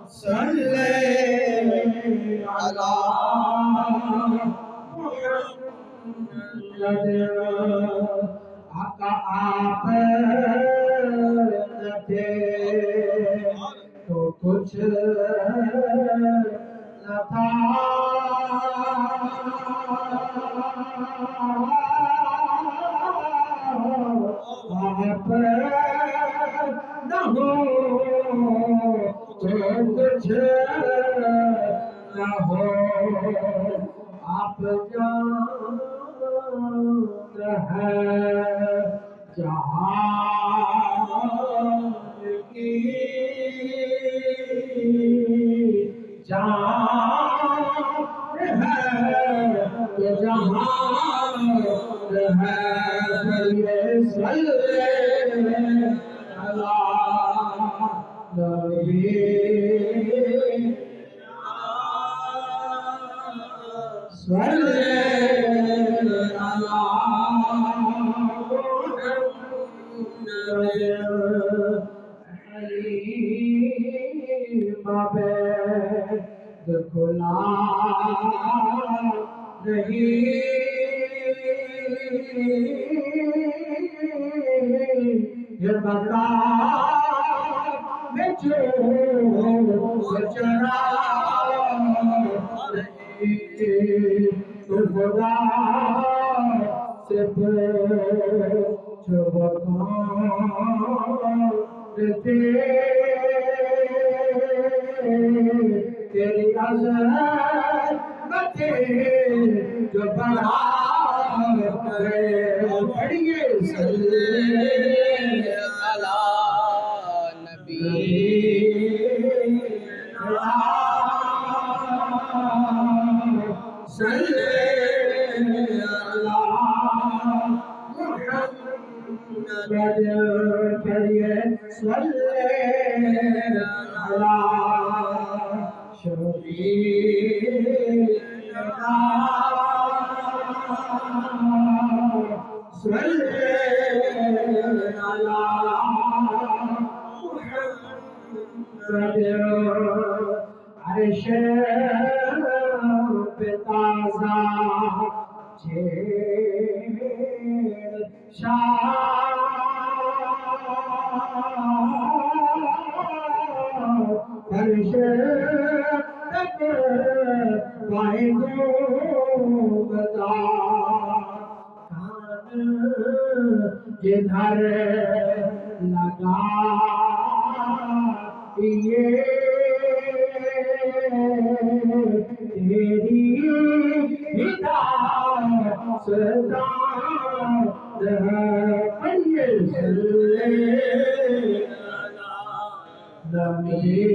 صلی علی محمد آقا آپ نہ تھے تو کچھ نہ تھا آپ نہ ہو تو کچھ نہ ہو آپ جان ہے جہان کی جان ہے تو جہان ہے بھلے صلی علی نبی صلی کھلا نہیں یہ بتا میں جو چرا تو خدا سے جو تیری عظمت جو بڑھا پڑھیے صلی علی نبی صلی علی محمد پڑھیے صلی علی شفیعنا صلی علی محمد عرش پہ تازہ چھیڑ شاہ عرش تک پائے گو بتا جدھر لگا یہ تیری ہدایت صدا ہے پڑھیے صلی نبی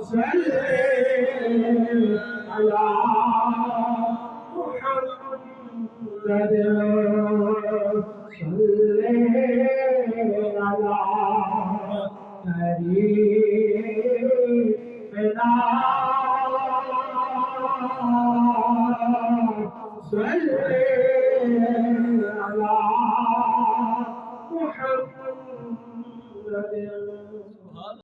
صلی علی محمد صلی علی قریبنا صلی علی محمد